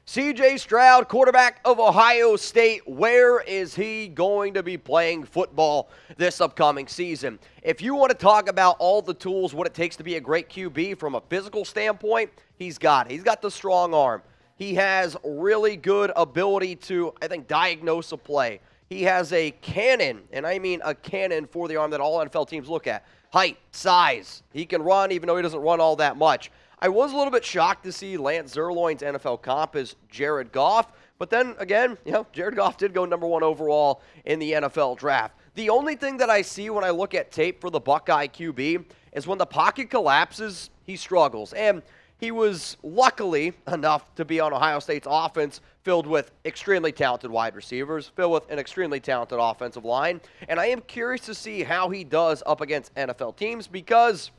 CJ Stroud, quarterback of Ohio State, where is he going to be playing football this upcoming season? If you want to talk about all the tools, what it takes to be a great QB from a physical standpoint, he's got it. He's got the strong arm. He has really good ability to, I think, diagnose a play. He has a cannon, and I mean a cannon for the arm that all NFL teams look at. Height, size. He can run even though he doesn't run all that much. I was a little bit shocked to see Lance Zierlein's NFL comp as Jared Goff, but then again, Jared Goff did go number 1 overall in the NFL draft. The only thing that I see when I look at tape for the Buckeye QB is when the pocket collapses, he struggles. And he was luckily enough to be on Ohio State's offense filled with extremely talented wide receivers, filled with an extremely talented offensive line. And I am curious to see how he does up against NFL teams because,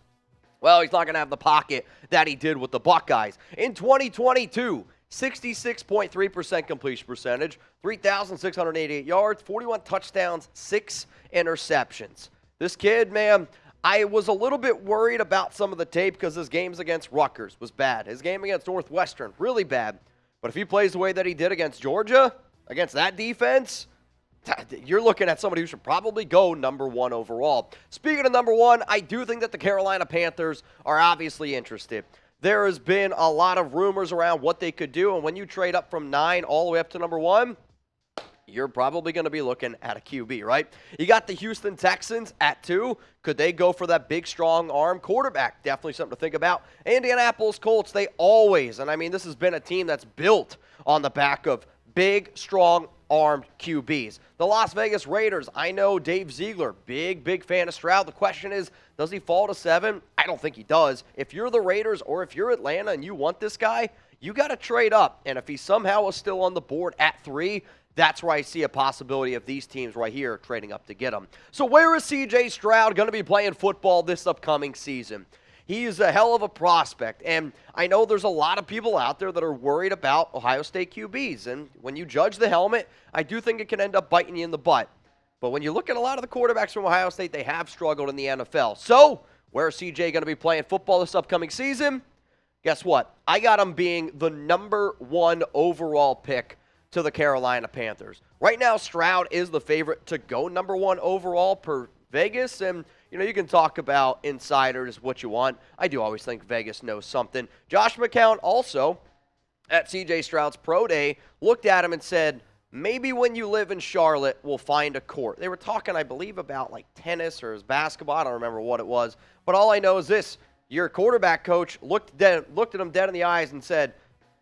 well, he's not going to have the pocket that he did with the Buckeyes. In 2022, 66.3% completion percentage, 3,688 yards, 41 touchdowns, 6 interceptions. This kid, man, I was a little bit worried about some of the tape because his games against Rutgers was bad. His game against Northwestern, really bad. But if he plays the way that he did against Georgia, against that defense, you're looking at somebody who should probably go number 1 overall. Speaking of number 1, I do think that the Carolina Panthers are obviously interested. There has been a lot of rumors around what they could do, and when you trade up from 9 all the way up to number 1, you're probably going to be looking at a QB, right? You got the Houston Texans at 2. Could they go for that big, strong arm quarterback? Definitely something to think about. Indianapolis Colts, they always, and I mean, this has been a team that's built on the back of big, strong, armed QBs. The Las Vegas Raiders, I know Dave Ziegler, big fan of Stroud. The question is, does he fall to 7? I don't think he does. If you're the Raiders or if you're Atlanta and you want this guy, you got to trade up. And if he somehow is still on the board at 3, that's where I see a possibility of these teams right here trading up to get him. So where is CJ Stroud going to be playing football this upcoming season? He's a hell of a prospect, and I know there's a lot of people out there that are worried about Ohio State QBs, and when you judge the helmet, I do think it can end up biting you in the butt. But when you look at a lot of the quarterbacks from Ohio State, they have struggled in the NFL. So, where is CJ going to be playing football this upcoming season? Guess what? I got him being the number 1 overall pick to the Carolina Panthers. Right now, Stroud is the favorite to go number 1 overall per Vegas, and you can talk about insiders, what you want. I do always think Vegas knows something. Josh McCown also, at CJ Stroud's Pro Day, looked at him and said, maybe when you live in Charlotte, we'll find a court. They were talking, I believe, about like tennis or basketball. I don't remember what it was. But all I know is this. Your quarterback coach looked at him dead in the eyes and said,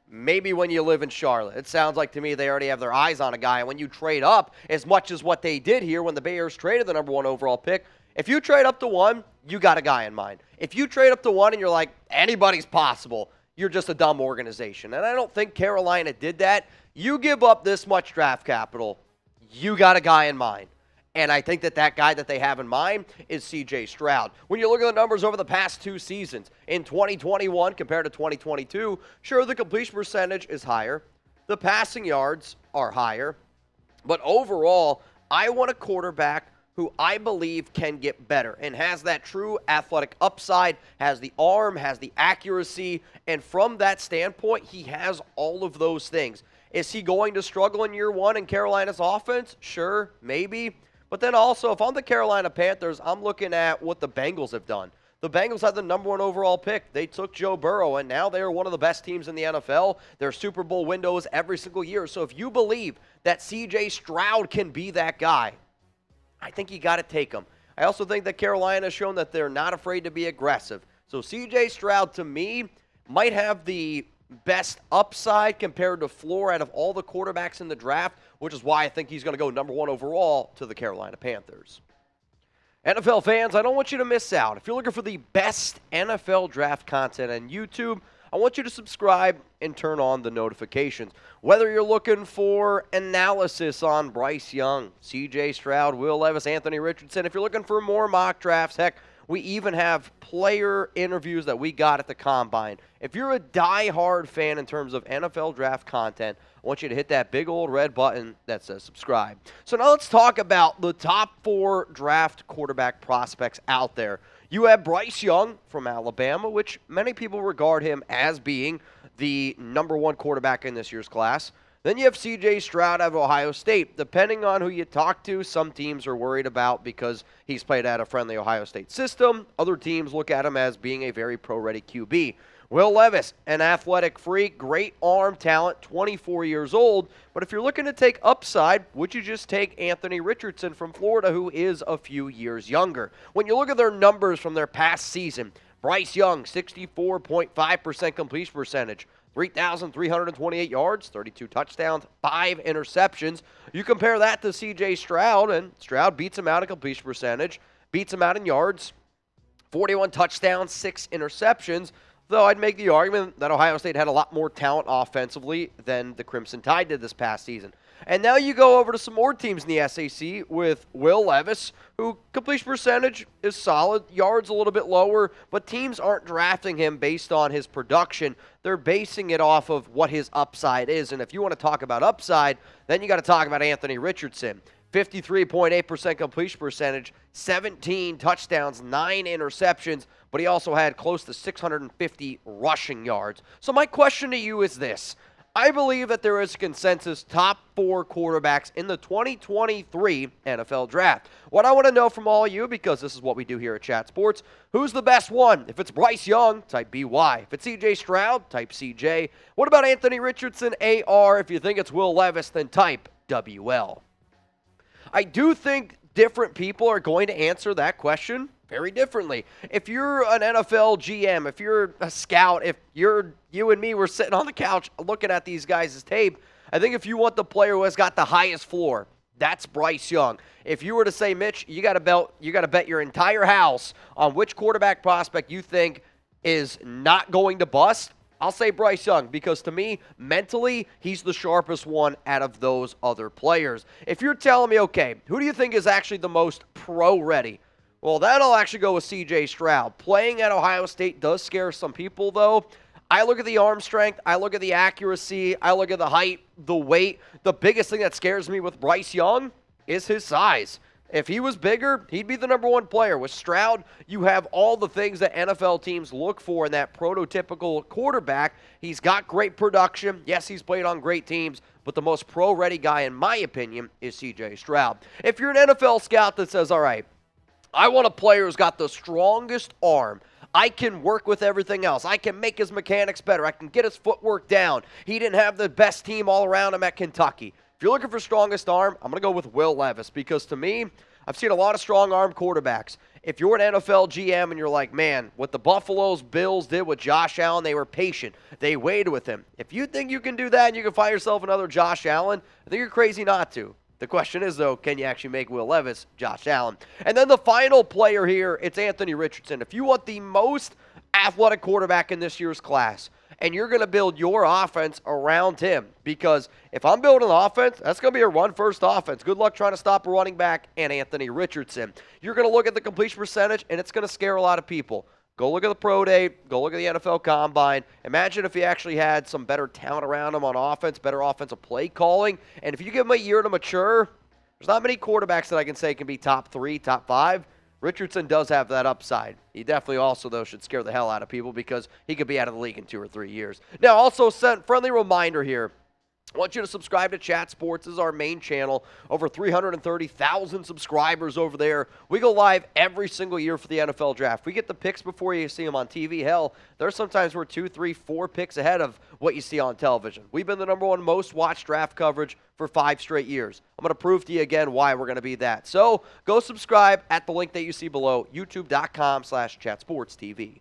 maybe when you live in Charlotte. It sounds like to me they already have their eyes on a guy. And when you trade up, as much as what they did here when the Bears traded the number 1 overall pick, if you trade up to 1, you got a guy in mind. If you trade up to 1 and you're like, anybody's possible, you're just a dumb organization. And I don't think Carolina did that. You give up this much draft capital, you got a guy in mind. And I think that guy that they have in mind is CJ Stroud. When you look at the numbers over the past 2 seasons, in 2021 compared to 2022, sure, the completion percentage is higher. The passing yards are higher. But overall, I want a quarterback who I believe can get better and has that true athletic upside, has the arm, has the accuracy, and from that standpoint, he has all of those things. Is he going to struggle in year 1 in Carolina's offense? Sure, maybe. But then also, if I'm the Carolina Panthers, I'm looking at what the Bengals have done. The Bengals had the number 1 overall pick. They took Joe Burrow, and now they are one of the best teams in the NFL. Their Super Bowl windows every single year. So if you believe that CJ Stroud can be that guy, I think you got to take him. I also think that Carolina has shown that they're not afraid to be aggressive. So CJ Stroud, to me, might have the best upside compared to floor out of all the quarterbacks in the draft, which is why I think he's going to go number 1 overall to the Carolina Panthers. NFL fans, I don't want you to miss out. If you're looking for the best NFL draft content on YouTube, I want you to subscribe and turn on the notifications. Whether you're looking for analysis on Bryce Young, CJ Stroud, Will Levis, Anthony Richardson, if you're looking for more mock drafts, heck, we even have player interviews that we got at the Combine. If you're a die-hard fan in terms of NFL draft content, I want you to hit that big old red button that says subscribe. So now let's talk about the top 4 draft quarterback prospects out there. You have Bryce Young from Alabama, which many people regard him as being the number 1 quarterback in this year's class. Then you have CJ Stroud out of Ohio State. Depending on who you talk to, some teams are worried about because he's played at a friendly Ohio State system. Other teams look at him as being a very pro-ready QB. Will Levis, an athletic freak, great arm talent, 24 years old. But if you're looking to take upside, would you just take Anthony Richardson from Florida, who is a few years younger? When you look at their numbers from their past season, Bryce Young, 64.5% completion percentage, 3,328 yards, 32 touchdowns, 5 interceptions. You compare that to CJ Stroud, and Stroud beats him out in completion percentage, beats him out in yards, 41 touchdowns, 6 interceptions. Though I'd make the argument that Ohio State had a lot more talent offensively than the Crimson Tide did this past season. And now you go over to some more teams in the SEC with Will Levis, who completion percentage is solid, yards a little bit lower, but teams aren't drafting him based on his production. They're basing it off of what his upside is. And if you want to talk about upside, then you got to talk about Anthony Richardson. 53.8% completion percentage, 17 touchdowns, 9 interceptions, but he also had close to 650 rushing yards. So my question to you is this. I believe that there is a consensus top 4 quarterbacks in the 2023 NFL Draft. What I want to know from all of you, because this is what we do here at Chat Sports, who's the best one? If it's Bryce Young, type BY. If it's CJ Stroud, type CJ. What about Anthony Richardson, AR? If you think it's Will Levis, then type WL. I do think different people are going to answer that question very differently. If you're an NFL GM, if you're a scout, if you and me were sitting on the couch looking at these guys' tape, I think if you want the player who has got the highest floor, that's Bryce Young. If you were to say, Mitch, you got to bet your entire house on which quarterback prospect you think is not going to bust, I'll say Bryce Young, because to me, mentally, he's the sharpest one out of those other players. If you're telling me, okay, who do you think is actually the most pro-ready? Well, that'll actually go with CJ Stroud. Playing at Ohio State does scare some people, though. I look at the arm strength, I look at the accuracy, I look at the height, the weight. The biggest thing that scares me with Bryce Young is his size. If he was bigger, he'd be the number 1 player. With Stroud, you have all the things that NFL teams look for in that prototypical quarterback. He's got great production. Yes, he's played on great teams, but the most pro-ready guy, in my opinion, is CJ Stroud. If you're an NFL scout that says, all right, I want a player who's got the strongest arm, I can work with everything else. I can make his mechanics better. I can get his footwork down. He didn't have the best team all around him at Kentucky. If you're looking for strongest arm, I'm going to go with Will Levis because to me, I've seen a lot of strong arm quarterbacks. If you're an NFL GM and you're like, man, what the Buffalo's Bills did with Josh Allen, they were patient. They waited with him. If you think you can do that and you can find yourself another Josh Allen, I think you're crazy not to. The question is, though, can you actually make Will Levis Josh Allen? And then the final player here, it's Anthony Richardson. If you want the most athletic quarterback in this year's class, and you're going to build your offense around him, because if I'm building an offense, that's going to be a run-first offense. Good luck trying to stop a running back and Anthony Richardson. You're going to look at the completion percentage, and it's going to scare a lot of people. Go look at the Pro Day. Go look at the NFL Combine. Imagine if he actually had some better talent around him on offense, better offensive play calling. And if you give him a year to mature, there's not many quarterbacks that I can say can be top 3, top 5. Richardson does have that upside. He definitely also, though, should scare the hell out of people because he could be out of the league in 2 or 3 years. Now, also, friendly reminder here. I want you to subscribe to Chat Sports. This is our main channel. Over 330,000 subscribers over there. We go live every single year for the NFL Draft. We get the picks before you see them on TV. Hell, there's sometimes we're 2, 3, 4 picks ahead of what you see on television. We've been the number 1 most watched draft coverage for 5 straight years. I'm going to prove to you again why we're going to be that. So go subscribe at the link that you see below, youtube.com/chatsportstv.